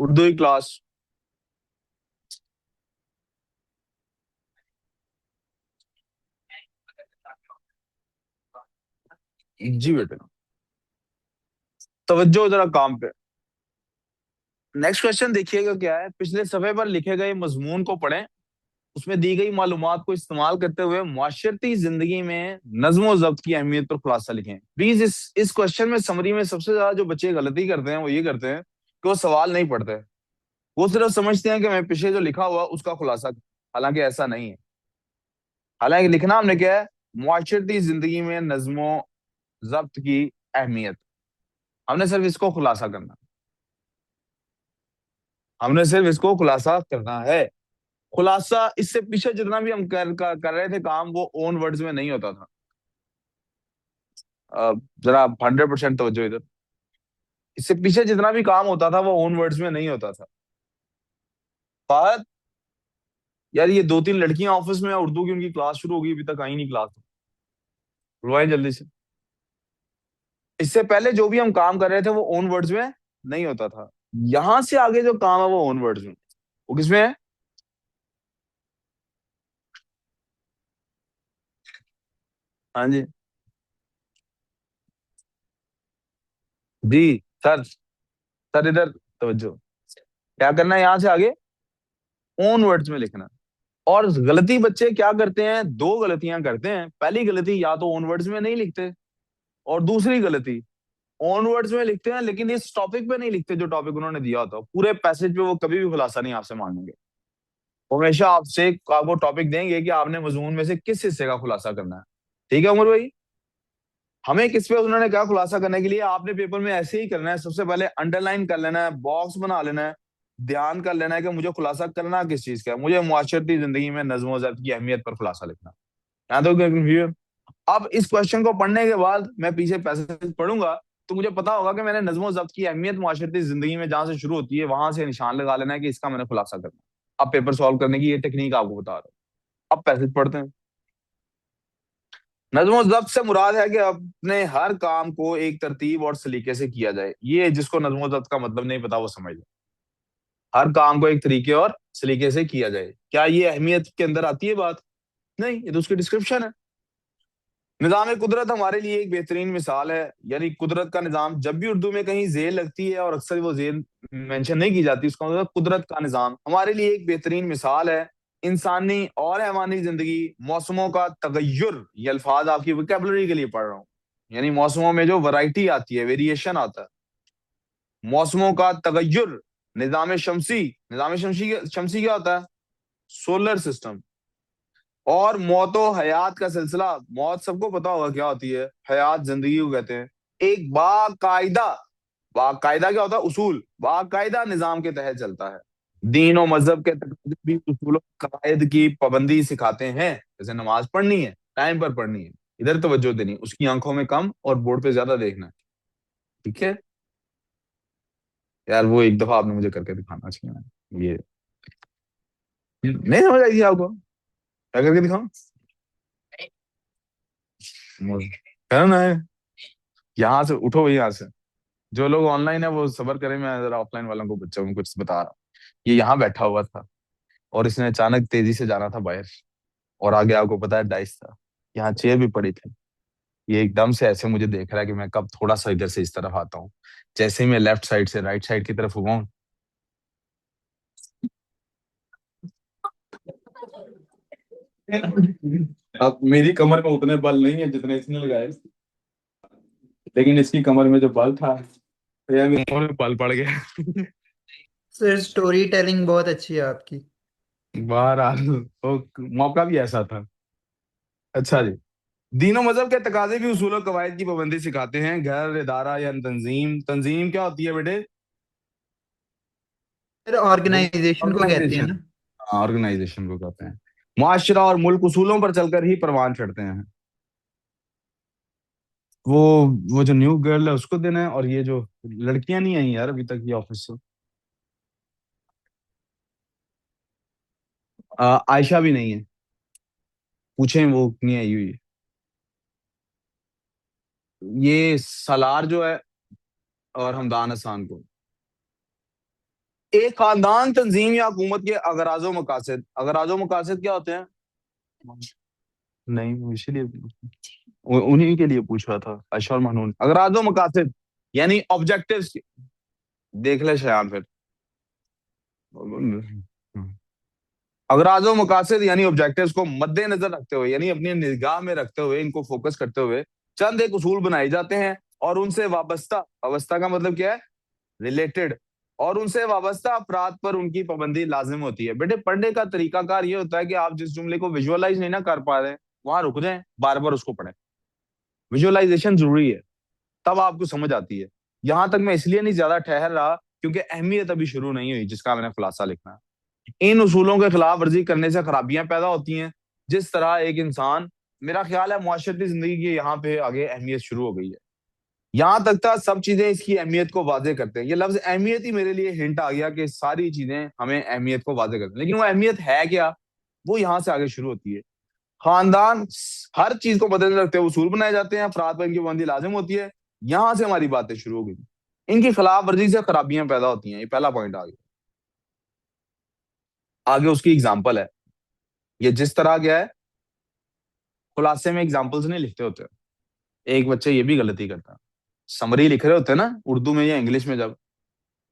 उर्दू की क्लास। जी बेटे, तवज्जो जरा काम पे। नेक्स्ट क्वेश्चन देखिएगा क्या है। पिछले सफे पर लिखे गए मजमून को पढ़ें। उसमें दी गई मालूमात को इस्तेमाल करते हुए मुआशरती जिंदगी में नज्म और जब्त की अहमियत पर खुलासा लिखें। प्लीज इस क्वेश्चन में समरी में सबसे ज्यादा जो बच्चे गलती करते हैं वो ये करते हैं कि वो सवाल नहीं पढ़ते। वो सिर्फ समझते हैं कि मैं पीछे जो लिखा हुआ उसका खुलासा। हालांकि ऐसा नहीं है। हालांकि लिखना हमने क्या है, मुआशरती जिंदगी में नज्मो जब्त की अहमियत। हमने सिर्फ इसको खुलासा करना। हमने सिर्फ इसको खुलासा करना है। खुलासा इससे पीछे जितना भी हम कर रहे थे काम, वो ओन वर्ड्स में नहीं होता था। जरा 100% तवज्जो इधर। इससे पीछे जितना भी काम होता था वो ओन वर्ड्स में नहीं होता था। फहद, यार ये दो तीन लड़कियां ऑफिस में उर्दू की उनकी क्लास शुरू होगी, अभी तक आई नहीं क्लास। बुलवाएं जल्दी से। इससे पहले जो भी हम काम कर रहे थे वो ओन वर्ड्स में नहीं होता था। यहां से आगे जो काम है वो ओन वर्ड्स में। वो किसमें है? हाँ जी। जी सर। सर इधर तवज्जो। क्या करना है यहां से आगे? ओन वर्ड्स में लिखना। और गलती बच्चे क्या करते हैं, दो गलतियां करते हैं। पहली गलती, या तो ओन वर्ड्स में नहीं लिखते। और दूसरी गलती, ओन वर्ड्स में लिखते हैं लेकिन इस टॉपिक पे नहीं लिखते जो टॉपिक उन्होंने दिया होता। पूरे पैसेज पे वो कभी भी खुलासा नहीं आपसे मांगेंगे। वो हमेशा आपसे आपको टॉपिक देंगे कि आपने मजमून में से किस हिस्से का खुलासा करना है। ठीक है उमर भाई। हमें किस पे उन्होंने क्या खुलासा करने के लिए, आपने पेपर में ऐसे ही करना है। सबसे पहले अंडरलाइन कर लेना है, बॉक्स बना लेना है, ध्यान कर लेना है कि मुझे खुलासा करना किस चीज का है। मुझे मुआशरती जिंदगी में नज्म ज़ब्त की अहमियत पर खुलासा लिखना है। यहाँ तो कंफ्यूजन। अब इस क्वेश्चन को पढ़ने के बाद मैं पीछे पैसेज पढ़ूंगा तो मुझे पता होगा कि मैंने नज्म ज़ब्त की अहमियत मुआशरती जिंदगी में जहां से शुरू होती है वहां से निशान लगा लेना है कि इसका मैंने खुलासा करना है। अब पेपर सॉल्व करने की ये टेक्निक आपको बता रहा हूँ। अब पैसेज पढ़ते हैं। नज्म ज़ब्त से मुराद है कि अपने हर काम को एक तरतीब और सलीके से किया जाए। ये जिसको नज्म ज़ब्त का मतलब नहीं पता वो समझ ले। हर काम को एक तरीके और सलीके से किया जाए, क्या ये अहमियत के अंदर आती है बात? नहीं, ये तो उसकी डिस्क्रिप्शन है। निज़ाम कुदरत हमारे लिए एक बेहतरीन मिसाल है। यानी कुदरत का निज़ाम, जब भी उर्दू में कहीं जेल लगती है और अक्सर वो जेल मेंशन नहीं की जाती, उसका मतलब कुदरत का निज़ाम हमारे लिए एक बेहतरीन मिसाल है। इंसानी और हैवानी जिंदगी, मौसमों का तगय्युर, ये अल्फाज आपकी वोकेबलरी के लिए पढ़ रहा हूँ। यानी मौसमों में जो वैरायटी आती है, वेरिएशन आता है। मौसमों का तगय्युर, निज़ाम शमसी। निज़ाम शमसी शमसी क्या होता है? Solar system. और मौतो हयात का सिलसिला। मौत सबको पता होगा क्या होती है, हयात जिंदगी को कहते हैं। एक बाकायदा, बाकायदा क्या होता है? उसूल। बाकायदा निजाम के तहत चलता है। दीन और मजहब के तकाजे भी उसूलों कायद की पाबंदी सिखाते हैं। जैसे नमाज पढ़नी है, टाइम पर पढ़नी है, इधर तवज्जो देनी, उसकी आंखों में कम और बोर्ड पे ज्यादा देखना है। ठीक है यार, वो एक दफा आपने मुझे करके दिखाना चाहिए। ये नहीं समझ आई थी आपको? क्या करके दिखाऊं? करना है। यहाँ से उठो, यहाँ से। जो लोग ऑनलाइन है वो सबर करें, मैं जरा ऑफलाइन वालों को, बच्चों को कुछ बता रहा हूँ। ये यहाँ बैठा हुआ था और इसने अचानक तेजी से जाना था बाहर। और आगे आपको पता है डाइस था, यहाँ चेयर भी पड़ी थी। ये एकदम से ऐसे मुझे देख रहा है कि मैं कब थोड़ा सा इधर से इस तरफ आता हूँ। जैसे ही मैं लेफ्ट साइड से राइट साइड की तरफ हुआ हूँ। अब मेरी कमर में उतने बल नहीं है जितने इसने लगाए, लेकिन इसकी कमर में जो बल था तो यार मेरी कमर में बल पड़ गया। सर स्टोरी टेलिंग बहुत अच्छी है आपकी। बहरहाल तो मौका भी ऐसा था। अच्छा जी। दीनों मजहब के तकाजे भी उसूल और कवायद की पाबंदी सिखाते हैं। घर, इदारा या तंजीम। तंजीम क्या होती है बेटे? सर ऑर्गेनाइजेशन को कहते हैं ऑर्गेनाइजेशन। ना। ऑर्गेनाइजेशन को कहते हैं। मुआशरा और मुल्क उसूलों पर चलकर ही परवान चढ़ते हैं। वो वो जो न्यू गर्ल है उसको देना है। और ये जो लड़कियां नहीं आई यार अभी तक ये ऑफिस से। आयशा भी नहीं है। पूछें, वो नहीं आई हुई है। ये सलार जो है, और हमदान हसान को। एक खानदान, तंजीम या हुकूमत के अगराजो मकासद, अगराजो मकासद क्या होते हैं? नहीं, इसीलिए उन्हीं के लिए पूछ रहा था, अशर मनून। अगराजो मकासद यानी ऑब्जेक्टिव्स। देख ले शयान फिर। अगराजो मकासद यानी ऑब्जेक्टिव्स को मद्देनजर रखते हुए, यानी अपनी निगाह में रखते हुए, इनको फोकस करते हुए चंद एक उसूल बनाए जाते हैं, और उनसे वाबस्ता, वाबस्ता का मतलब क्या है? रिलेटेड। और उनसे वाबस्ता अफराद पर उनकी पाबंदी लाजिम होती है। बेटे, पढ़ने का तरीकाकार ये होता है कि आप जिस जुमले को विजुअलाइज नहीं ना कर पा रहे हैं, वहां रुक जाएं, बार बार उसको पढ़ें। विजुअलाइजेशन जरूरी है, तब आपको समझ आती है। यहां तक मैं इसलिए नहीं ज्यादा ठहर रहा क्योंकि अहमियत अभी शुरू नहीं हुई जिसका मैंने खुलासा लिखना है। इन उसूलों के खिलाफ वर्जी करने से खराबियां पैदा होती हैं। जिस तरह एक इंसान, मेरा ख्याल है मुआशरती जिंदगी की यहाँ पे आगे अहमियत शुरू हो गई है। यहां तक था सब चीजें इसकी अहमियत को वाजे करते हैं। ये लफ्ज अहमियत ही मेरे लिए हिंट आ गया कि सारी चीजें हमें अहमियत को वाजे करते हैं, लेकिन वो अहमियत है क्या? वो यहाँ से आगे शुरू होती है। खानदान, हर चीज को मद्देनजर रखते हुए उसूल बनाए जाते हैं, अफराद पर इनकी पाबंदी लाजिम होती है। यहां से हमारी बातें शुरू हो गई। इनकी खिलाफ वर्जी से खराबियां पैदा होती हैं, ये पहला पॉइंट आ गया। आगे उसकी एग्जाम्पल है। ये जिस तरह क्या है, खुलासे में एग्जाम्पल्स नहीं लिखते होते। एक बच्चे ये भी गलती करता है, समरी लिख रहे होते हैं ना उर्दू में या इंग्लिश में जब,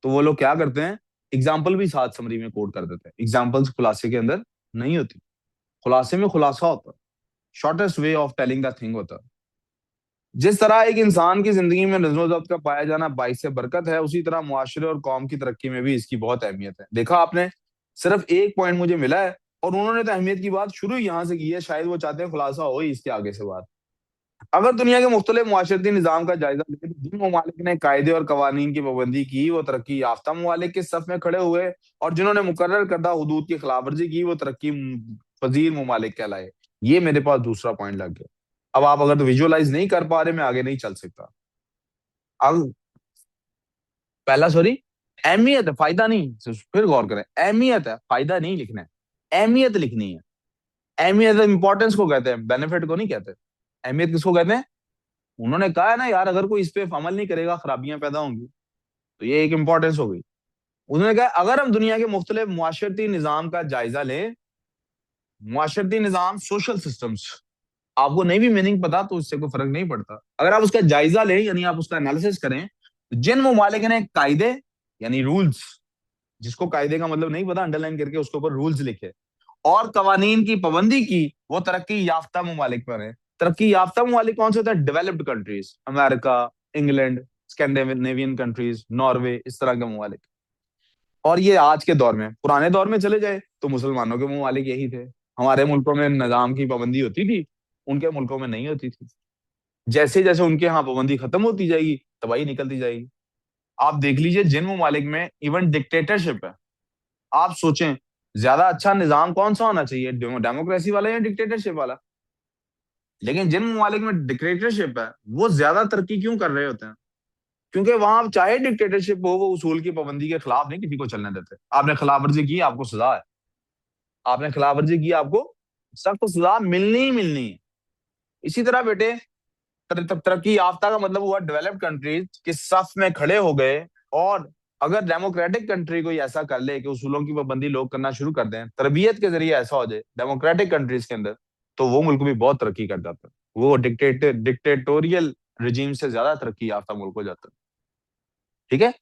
तो वो लोग क्या करते हैं, एग्जाम्पल भी साथ समरी में कोड कर देते हैं। एग्जाम्पल्स खुलासे के अंदर नहीं होती। खुलासे में खुलासा होता है, shortest way of telling the thing होता है। जिस तरह एक इंसान की जिंदगी में नज़्म ज़ब्त का पाया जाना बाइस बरकत है, उसी तरह मुआशरे और कौम की तरक्की में भी इसकी बहुत अहमियत है। देखा आपने, सिर्फ एक पॉइंट मुझे मिला है, और उन्होंने तो अहमियत की बात शुरू यहाँ से की है। शायद वो चाहते हैं खुलासा हो ही इसके आगे से बात। अगर दुनिया के मुख्तलिफ मुआशरती निज़ाम का जायजा लें तो जिन ममालिक ने कायदे और कवानीन की पाबंदी की वो तरक्की याफ्ता ममालिक के सफ में खड़े हुए, और जिन्होंने मुकर्रर करदा हुदूद की खिलाफ वर्जी की वो तरक्की पजीर ममालिक कहलाए। ये मेरे पास दूसरा पॉइंट लग गया। अब आप अगर तो विजुअलाइज नहीं कर पा रहे, मैं आगे नहीं चल सकता। अब पहला, सॉरी, अहमियत है, फायदा नहीं। फिर गौर करें, अहमियत है, फायदा नहीं लिखना है, अहमियत लिखनी है। अहमियत इंपॉर्टेंस को कहते हैं, बेनिफिट को नहीं कहते। अहमियत किसको कहते हैं? उन्होंने कहा है ना यार, अगर कोई इस पे अमल नहीं करेगा खराबियां पैदा होंगी, तो ये एक इंपॉर्टेंस हो गई। उन्होंने कहा अगर हम दुनिया के मुख्तलिफ मुआशरती निज़ाम का जायजा लें, मुआशरती निज़ाम, सोशल सिस्टम्स, आपको नहीं भी मीनिंग पता तो उससे कोई फर्क नहीं पड़ता। अगर आप उसका जायजा लें, यानी आप उसका एनालिसिस करें, तो जिन ममालिक ने कायदे यानी रूल्स, जिसको कायदे का मतलब नहीं पता, अंडरलाइन करके उसके ऊपर रूल्स लिखे, और कवानीन की पाबंदी की, वो तरक्की याफ्ता ममालिक पर है। तरक्की याफ्ता ममालिक कौन से होते हैं? Developed countries, America, England, Scandinavian countries, Norway, इस तरह के ममालिक। और ये आज के दौर में, पुराने दौर में चले जाए तो मुसलमानों के ममालिक यही थे। हमारे मुल्कों में निजाम की पाबंदी होती थी, उनके मुल्कों में नहीं होती थी। जैसे जैसे उनके यहाँ पाबंदी खत्म होती जाएगी, तबाही निकलती जाएगी। आप देख लीजिए, जिन ममालिक में इवन डिक्टेटरशिप है, आप सोचें ज्यादा अच्छा निजाम कौन सा होना चाहिए, डेमोक्रेसी वाला या डिक्टेटरशिप वाला? लेकिन जिन ममालिक में डिक्टेटरशिप है, वो ज्यादा तरक्की क्यों कर रहे होते हैं? क्योंकि वहां चाहे डिक्टेटरशिप हो, वो उसूल की पाबंदी के खिलाफ नहीं किसी को चलने देते। आपने खिलाफवर्जी की, आपको सजा है। आपने खिलाफवर्जी की, आपको सख्त सजा मिलनी ही मिलनी है। इसी तरह बेटे, तरक्की याफ्ता का मतलब हुआ डेवलप्ड कंट्रीज के सफ में खड़े हो गए। और अगर डेमोक्रेटिक कंट्री कोई ऐसा कर ले कि उसूलों की पाबंदी लोग करना शुरू कर दें, तरबियत के जरिए ऐसा हो जाए डेमोक्रेटिक कंट्रीज के अंदर, तो वो मुल्क भी बहुत तरक्की कर जाता है। वो डिक्टेटोरियल रिजीम से ज्यादा तरक्की याफ्ता मुल्क हो जाता है। ठीक है।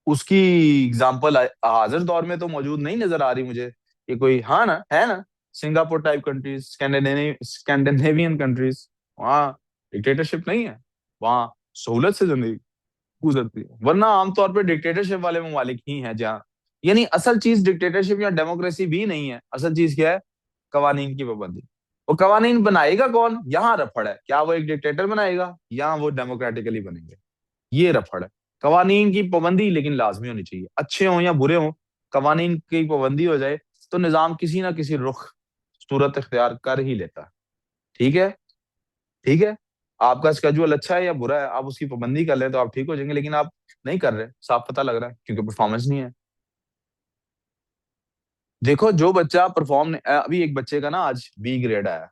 उसकी एग्जाम्पल हाजिर दौर में तो मौजूद नहीं नजर आ रही मुझे कि कोई, हाँ ना, है ना, Singapore type countries, Scandinavian countries, वहाँ डिक्टेटरशिप नहीं है, वहाँ सहूलत से जिंदगी गुजरती है। वरना आमतौर पर डिक्टेटरशिप वाले ममालिक ही हैं जहाँ, यानी असल चीज डिक्टेटरशिप या डेमोक्रेसी भी नहीं है। असल चीज क्या है? कवानीन की पाबंदी। वो कवानीन बनाएगा कौन? यहाँ रफड़ है, क्या वो एक डिक्टेटर बनाएगा या वो डेमोक्रेटिकली बनेंगे? ये रफड़ है। कवानीन की पाबंदी लेकिन लाजमी होनी चाहिए, अच्छे हों या बुरे हों, कवानीन की पाबंदी हो जाए तो निजाम किसी ना किसी रुख सूरत इख्तियार कर ही लेता है। ठीक है। ठीक है। आपका स्केड्यूल अच्छा है या बुरा है, आप उसकी पाबंदी कर लें तो आप ठीक हो जाएंगे, लेकिन आप नहीं कर रहे, साफ पता लग रहा है, क्योंकि परफॉर्मेंस नहीं है। देखो, जो बच्चा परफॉर्म, अभी एक बच्चे का ना आज बी ग्रेड आया,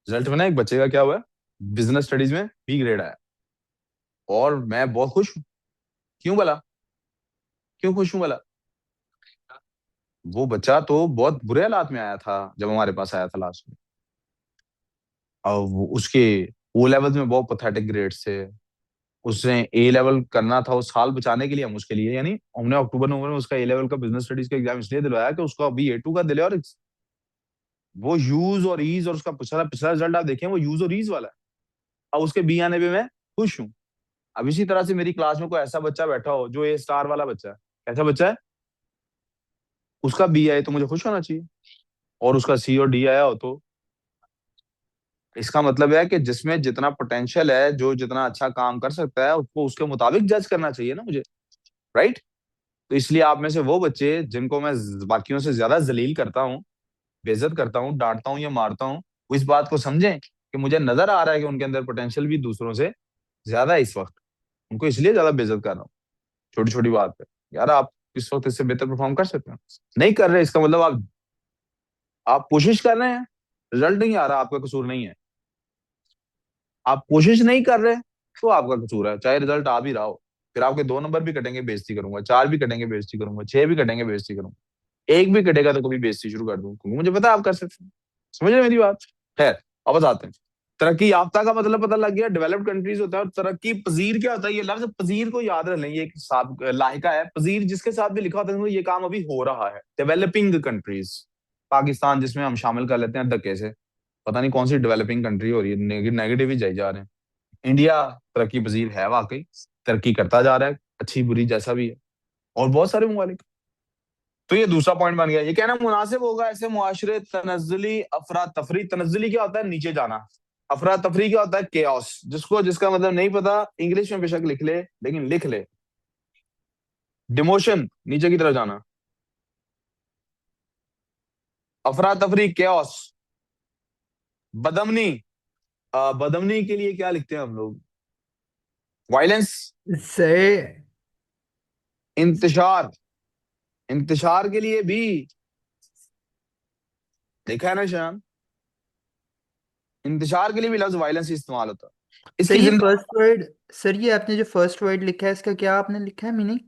रिजल्ट में ना एक बच्चे का क्या हुआ है, बिजनेस स्टडीज में बी ग्रेड आया, और मैं बहुत खुश हूँ। क्यों भला? क्यों खुश हूं भला? वो बच्चा तो बहुत बुरे हालात में आया था जब हमारे पास आया था लास्ट में। और उसके ओ लेवल में बहुत पथेटिक ग्रेड्स थे। उसने ए लेवल करना था, उस साल बचाने के लिए हम उसके लिए, यानी हमने अक्टूबर नवंबर में उसका ए लेवल का बिजनेस स्टडीज का एग्जाम इसलिए दिलवाया कि उसको अभी A2 का दिले, और वो यूज और ईज, और उसका पिछला पिछला रिजल्ट आप देखें वो यूज और ईज वाला है। अब उसके बी आने पे मैं खुश हूँ। अब इसी तरह से मेरी क्लास में कोई ऐसा बच्चा बैठा हो जो A स्टार वाला बच्चा है, ऐसा बच्चा है, उसका बी आए तो मुझे खुश होना चाहिए, और उसका सी और डी आया हो तो इसका मतलब है कि जिसमें जितना पोटेंशियल है, जो जितना अच्छा काम कर सकता है, उसको उसके मुताबिक जज करना चाहिए ना मुझे, राइट। तो इसलिए आप में से वो बच्चे जिनको मैं बाकियों से ज्यादा जलील करता हूँ, बेइज्जत करता हूँ, डांटता हूँ या मारता हूँ, वो इस बात को समझें कि मुझे नजर आ रहा है कि उनके अंदर पोटेंशियल भी दूसरों से ज्यादा है इस वक्त, उनको इसलिए ज्यादा बेइज्जत कर रहा हूँ छोटी छोटी बात पे। यार आप इस वक्त इससे बेहतर परफॉर्म कर सकते हो, नहीं कर रहे, इसका मतलब आप कोशिश कर रहे हैं, रिजल्ट नहीं आ रहा, आपका कसूर नहीं है। आप कोशिश नहीं कर रहे तो आपका कसूर है, चाहे रिजल्ट आ भी रहा हो। फिर आपके 2 नंबर भी कटेंगे, बेइज्जती करूंगा, 4 भी कटेंगे, बेइज्जती करूंगा, 6 भी कटेंगे, बेइज्जती करूंगा, एक भी कटेगा तो कभी बेइज्जती शुरू कर दूं, क्योंकि मुझे पता है आप कर सकते हैं। समझ रहे हैं मेरी बात? खैर, वापस आते हैं। तरक्की याफ्ता का मतलब पता लग गया, डेवलप्ड कंट्रीज होता है। और तरक्की पजीर क्या होता है, ये लफ्ज पजीर को याद रख लें, ये एक साथ लाहिका है, पजीर जिसके साथ भी लिखा होता है तो ये काम अभी हो रहा है। डेवलपिंग कंट्रीज, पाकिस्तान जिसमें हम शामिल कर लेते हैं धक्के से, पता नहीं कौन सी डेवलपिंग कंट्री हो रही है, नेगेटिव ही जाई जा रहे हैं। इंडिया तरक्की पजीर है वाकई, तरक्की करता जा रहा है, अच्छी बुरी जैसा भी है, और बहुत सारे ममालिक। तो ये दूसरा पॉइंट बन गया, ये कहना मुनासिब होगा ऐसे मुआशरे तनज़्ज़ुली अफरा तफरी। तनज़्ज़ुली क्या होता है, नीचे जाना। अफरा तफरी क्या होता है, केओस। जिसको जिसका मतलब नहीं पता इंग्लिश में बेशक लिख ले, लेकिन लिख ले। डिमोशन, नीचे की तरफ जाना। अफरा तफरी, केओस। बदमनी, बदमनी के लिए क्या लिखते हैं हम लोग, वायलेंस। सर। इंतशार, इंतशार के लिए भी देखा है ना शान, इंतशार के लिए भी लफ्ज वायलेंस ही इस्तेमाल होता है। सर इसकी ये जिंदा फर्स्ट वर्ड, सर ये आपने जो फर्स्ट वर्ड लिखा है इसका क्या आपने लिखा है meaning?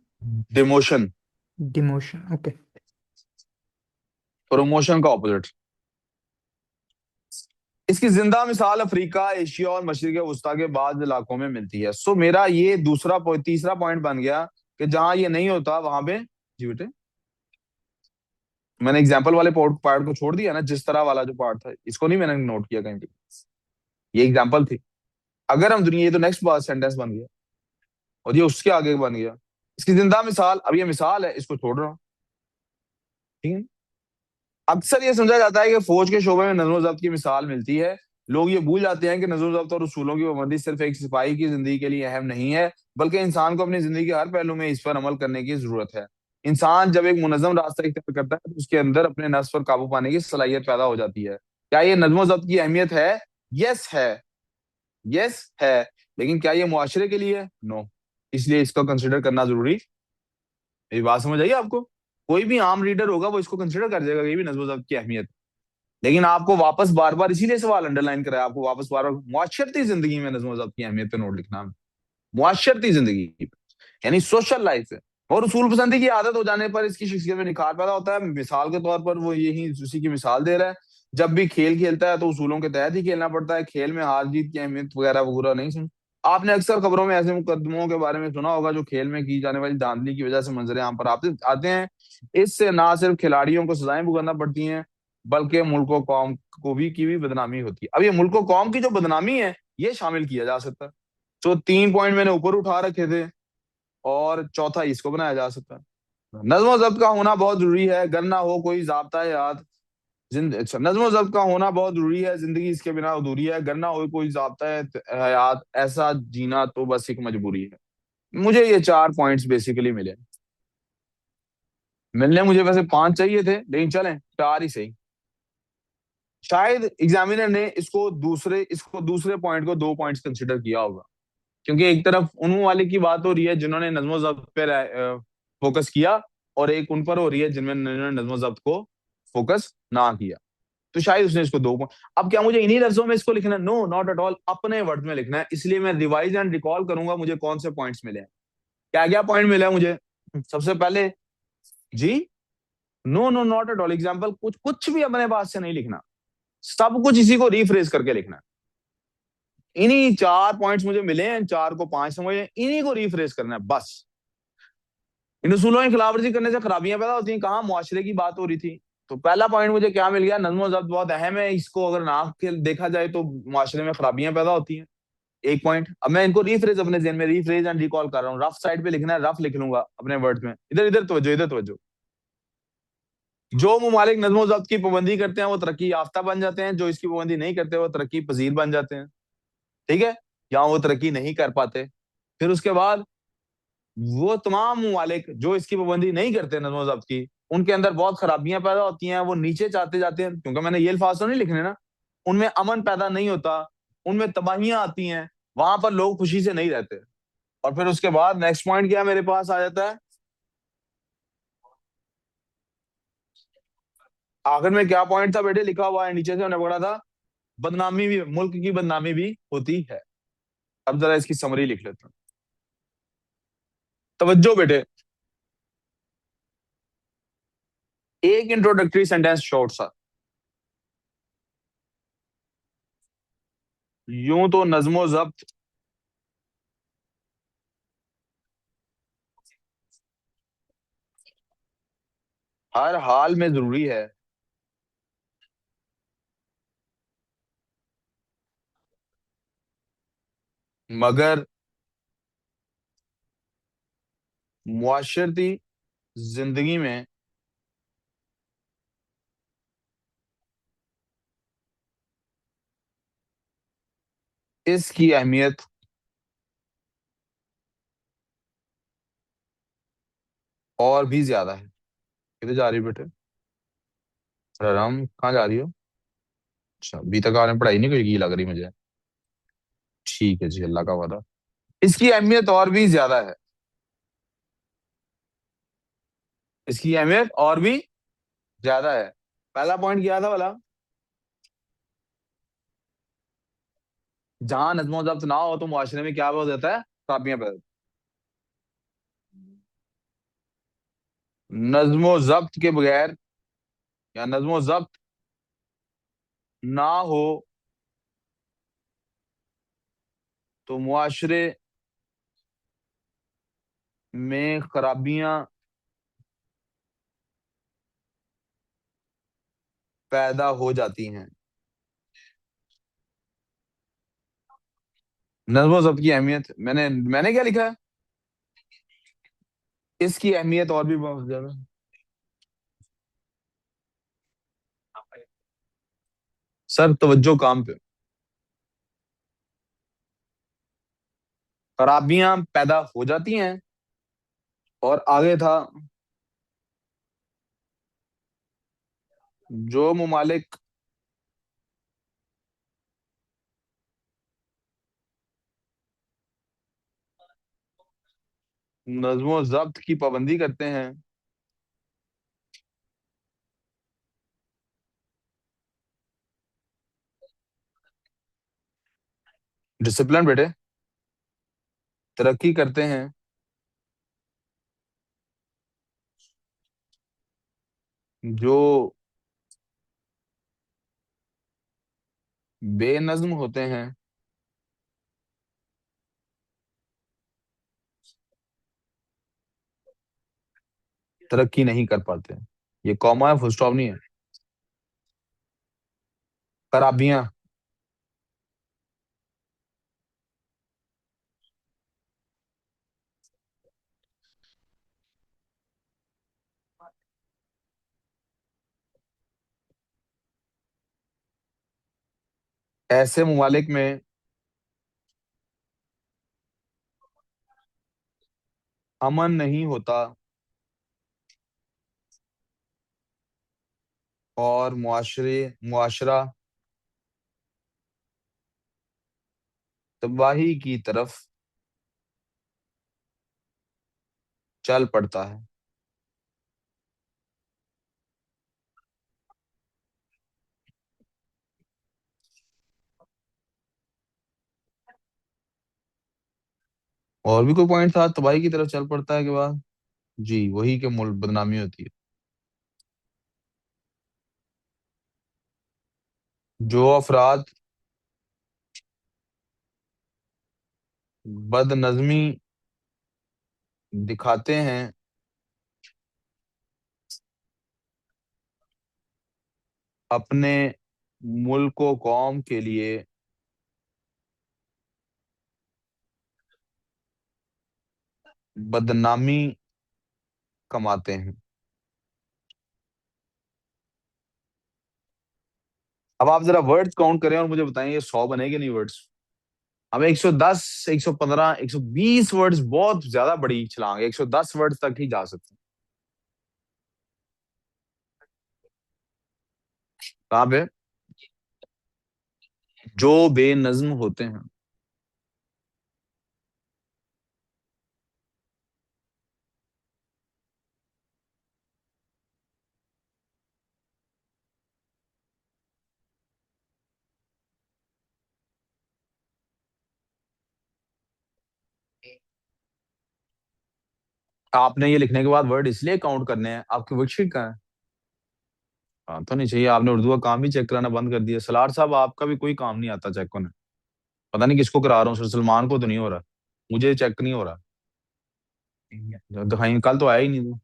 Demotion, demotion, okay. Promotion का ऑपोजिट। इसकी जिंदा मिसाल अफ्रीका, एशिया और मशरिक वस्ता के बाद इलाकों में मिलती है। सो मेरा ये तीसरा पॉइंट बन गया कि जहां ये नहीं होता वहां पे, जी बेटे, मैंने एग्जाम्पल वाले पार्ट को छोड़ दिया ना, जिस तरह वाला जो पार्ट था इसको नहीं मैंने नोट किया कहीं पे, ये एग्जाम्पल थी। अगर हम दुनिया, ये तो नेक्स्ट बात सेंटेंस बन गया, और ये उसके आगे बन गया। इसकी जिंदा मिसाल, अब ये मिसाल है, इसको छोड़ रहा हूँ, ठीक है। अक्सर ये समझा जाता है कि फौज के शोबे में नज़्म ज़ब्त की मिसाल मिलती है। लोग ये भूल जाते हैं कि नज़्म ज़ब्त और उसूलों की पाबंदी सिर्फ एक सिपाही की जिंदगी के लिए अहम नहीं है, बल्कि इंसान को अपनी जिंदगी के हर पहलू में इस पर अमल करने की जरूरत है। इंसान जब एक मुनज़्ज़म रास्ता इख्तियार करता है तो उसके अंदर अपने नफ्स पर काबू पाने की सलाहियत पैदा हो जाती है। क्या ये नज़्म ज़ब्त की अहमियत है? यस है, यस है। लेकिन क्या ये मुआशरे के लिए? नो। इसलिए इसको कंसिडर करना जरूरी। मेरी बात समझ आई आपको? कोई भी आम रीडर होगा वो इसको कंसिडर कर जाएगा, ये भी नज़्म ज़ब्त की अहमियत। लेकिन आपको वापस बार बार, इसीलिए सवाल अंडरलाइन कराया, आपको वापस बार बार मुआशरती जिंदगी में नज़्म ज़ब्त की अहमियत पे नोट लिखना है। मुआशरती जिंदगी यानी सोशल लाइफ है। और उसूल पसंदी की आदत हो जाने पर इसकी शख्सियत में निखार पैदा होता है। मिसाल के तौर पर वो यही उसी की मिसाल दे रहा है। जब भी खेल खेलता है तो उसूलों के तहत ही खेलना पड़ता है, खेल में हार जीत की अहमियत वगैरह वगैरह नहीं सुन। आपने अक्सर खबरों में ऐसे मुकदमों के बारे में सुना होगा जो खेल में की जाने वाली धांधली की वजह से मंजर आम पर आते आते हैं। इससे ना सिर्फ खिलाड़ियों को सजाएं भुगतना पड़ती हैं, बल्कि मुल्क और कौम को भी की भी बदनामी होती है। अब ये मुल्क और कौम की जो बदनामी है ये शामिल किया जा सकता है। तो 3 पॉइंट मैंने ऊपर उठा रखे थे, और चौथा इसको बनाया जा सकता है। नज्म जब्त का होना बहुत जरूरी है, गर ना हो कोई जाब्ता याद। अच्छा, नज्म जब्त का होना बहुत जरूरी है, जिंदगी इसके बिना अधूरी है। गर ना हो कोई जाब्ता है हयात, ऐसा जीना तो बस एक मजबूरी है। मुझे ये 4 पॉइंट्स बेसिकली मिले। मिलने मुझे वैसे 5 चाहिए थे, लेकिन चलें 4 ही सही। शायद एग्जामिनर ने इसको दूसरे पॉइंट को 2 पॉइंट्स कंसिडर किया होगा, क्योंकि एक तरफ उन वाले की बात हो रही है जिन्होंने नज्म जब्त पे फोकस किया, और एक उन पर हो रही है जिन्होंने नज्म जब्त को फोकस ना किया। तो शायद उसने इसको 2 पॉइंट। अब क्या मुझे इन्हीं लफ्जों में इसको लिखना है? नो, नॉट एट ऑल, अपने वर्ड में लिखना है। इसलिए मैं रिवाइज एंड रिकॉल करूंगा मुझे कौन से पॉइंट्स मिले हैं। क्या क्या पॉइंट मिले हैं मुझे? सबसे पहले, जी, no no not at all, example कुछ कुछ भी अपने पास से नहीं लिखना, सब कुछ इसी को रीफ्रेज करके लिखना है। इन्हीं चार पॉइंट्स मुझे मिले हैं, चार को पांच समझे, इन्हीं को रीफ्रेज करना है बस। इन उसूलों की खिलाफवर्जी करने से खराबियां पैदा होती हैं, कहाँ मुआशरे की बात हो रही थी। तो पहला पॉइंट मुझे क्या मिल गया, नज्म जब्त बहुत अहम है, इसको अगर ना देखा जाए तो मुआशरे में खराबियां पैदा होती हैं। एक पॉइंट, अब मैं इनको रीफ्रेज अपने जहन में रीफ्रेज एंड रिकॉल कर रहा हूँ। रफ साइड पे लिखना है, रफ लिख लूंगा अपने वर्ड में। इधर इधर तवज्जो, इधर तवज्जो। जो ममालिक नज्म जब्त की पाबंदी करते हैं वो तरक्की याफ्ता बन जाते हैं, जो इसकी पाबंदी नहीं करते वो तरक्की पजीर बन जाते हैं। ठीक है, या वो तरक्की नहीं कर पाते। फिर उसके बाद वो तमाम ममालिक जो इसकी पाबंदी नहीं करते नज्म जब्त की, उनके अंदर बहुत खराबियां पैदा होती हैं, वो नीचे चाहते जाते हैं, क्योंकि मैंने ये अल्फाज तो नहीं लिखने ना। उनमें अमन पैदा नहीं होता, उनमें तबाहियां आती हैं, वहां पर लोग खुशी से नहीं रहते। और फिर उसके बाद नेक्स्ट पॉइंट क्या मेरे पास आ जाता है, आखिर में क्या पॉइंट था बेटे, लिखा हुआ है नीचे से मैंने पढ़ा था, बदनामी भी, मुल्क की बदनामी भी होती है। अब जरा इसकी समरी लिख लेता हूँ। तवज्जो बेटे, एक इंट्रोडक्टरी सेंटेंस शॉर्ट सा। यूं तो नज्मो जब्त हर हाल में जरूरी है, मगर मुआशरती जिंदगी में इसकी अहमियत और भी ज्यादा है। किधर जा रही हो बेटे, राम कहाँ जा रही हो? अच्छा, अभी तक आपने पढ़ाई नहीं की लग रही मुझे। ठीक है जी, अल्लाह का वादा। इसकी अहमियत और भी ज्यादा है, इसकी अहमियत और भी ज्यादा है। पहला पॉइंट क्या था वाला, जहां नज्मो जब्त ना हो तो मुआशरे में क्या हो जाता है, खराबियां पैदा। नज्मो जब्त के बगैर, या नज्मो जब्त ना हो तो मुआशरे में खराबियां पैदा हो जाती हैं। नज्मो जब्त की अहमियत, मैंने मैंने क्या लिखा है, इसकी अहमियत और भी बहुत ज्यादा। सर तवज्जो काम पे, खराबियां पैदा हो जाती हैं। और आगे था, जो मुमालिक नज्मो जब्त की पाबंदी करते हैं, डिसिप्लिन बेटे, तरक्की करते हैं। जो बेनज्म होते हैं, तरक्की नहीं कर पाते। ये कॉमा है, फुल स्टॉप नहीं है। खराबियां, ऐसे ममालिक में अमन नहीं होता और मुआशरा तबाही की तरफ चल पड़ता है। और भी कोई पॉइंट था, तबाही की तरफ चल पड़ता है के बाद? जी, वही के मुल्क बदनामी होती है। जो अफराद बदनज़मी दिखाते हैं अपने मुल्क व कौम के लिए बदनामी कमाते हैं। अब आप जरा वर्ड्स काउंट करें और मुझे बताएं ये 100 बनेंगे नहीं वर्ड्स। अब 110, 115, 120 वर्ड्स बहुत ज्यादा बड़ी छलांग है, 110 वर्ड्स तक ही जा सकते हैं। कहाँ पे? जो बेनज्म होते हैं। आपने ये लिखने के बाद वर्ड इसलिए काउंट करने हैं, आपकी वर्कशीट कहाँ है? हाँ तो नहीं चाहिए, आपने उर्दू का काम ही चेक कराना बंद कर दिया। सलार साहब आपका भी कोई काम नहीं आता चेक होने। पता नहीं किसको करा रहा हूँ सर, सलमान को तो नहीं हो रहा, मुझे चेक नहीं हो रहा। दिखाई, कल तो आया ही नहीं तू।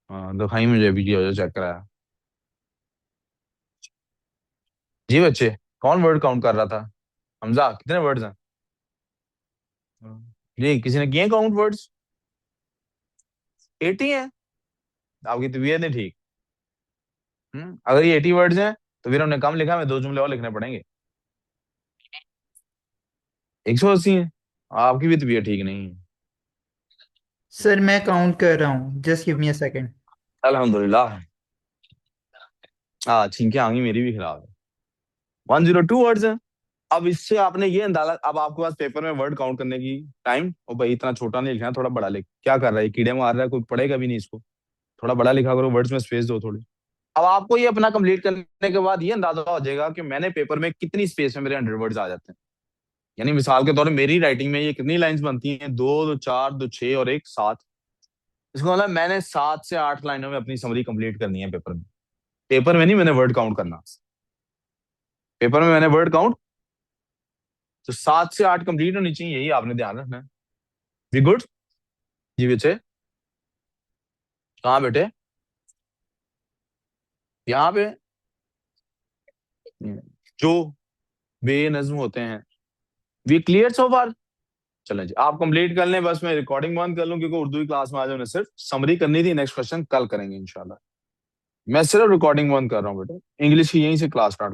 हाँ दिखाई मुझे भी, जो चेक कराया। जी बच्चे, कौन वर्ड काउंट कर रहा था? हमजा, कितने वर्ड्स हैं? जी किसी ने किए काउंट वर्ड्स? 80 हैं? आपकी तबीयत नहीं ठीक? अगर ये 80 वर्ड्स हैं तो फिर हमने कम लिखा, मैं 2 जुमले और लिखने पड़ेंगे। 180 है? आपकी भी तबीयत ठीक नहीं है? सर मैं काउंट कर रहा हूँ, just give me a second. अल्हम्दुलिल्लाह। हाँ छींके आंगी मेरी भी खराब है। 102 वर्ड्स हैं। अब इससे आपने ये अंदाजा, अब आपके पास पेपर में वर्ड काउंट करने की टाइम, और भाई इतना छोटा नहीं लिखना है, थोड़ा बड़ा लिख। क्या कर रहा है, कीड़े मार रहा है, कोई पढ़ेगा भी नहीं इसको। थोड़ा बड़ा लिखा करो, वर्ड्स में स्पेस दो थोड़ी। अब आपको ये अपना कंप्लीट करने के बाद ये अंदाजा हो जाएगा कि मैंने पेपर में कितनी स्पेस में मेरे 100 वर्ड्स आ जाते हैं। यानी मिसाल के तौर पर मेरी राइटिंग में ये कितनी लाइंस बनती हैं, दो, दो चार, दो छह और एक 7। इसका मतलब मैंने 7 से 8 लाइनों में अपनी समरी कंप्लीट करनी है पेपर में। पेपर में नहीं मैंने वर्ड काउंट करना, पेपर में मैंने वर्ड काउंट, तो 7 से 8 कंप्लीट होनी चाहिए, यही आपने ध्यान रखना है। We good? जी बच्चे, कहाँ बेटे? यहाँ पे। जो बेनज्म होते हैं। वी क्लियर सो फार? चलें जी, आप कंप्लीट कर लें, बस मैं रिकॉर्डिंग बंद कर लूं, क्योंकि उर्दू की क्लास में आज हमने सिर्फ समरी करनी थी, नेक्स्ट क्वेश्चन कल करेंगे इंशाल्लाह। मैं सिर्फ रिकॉर्डिंग बंद कर रहा हूँ बेटे, इंग्लिश की यहीं से क्लास स्टार्ट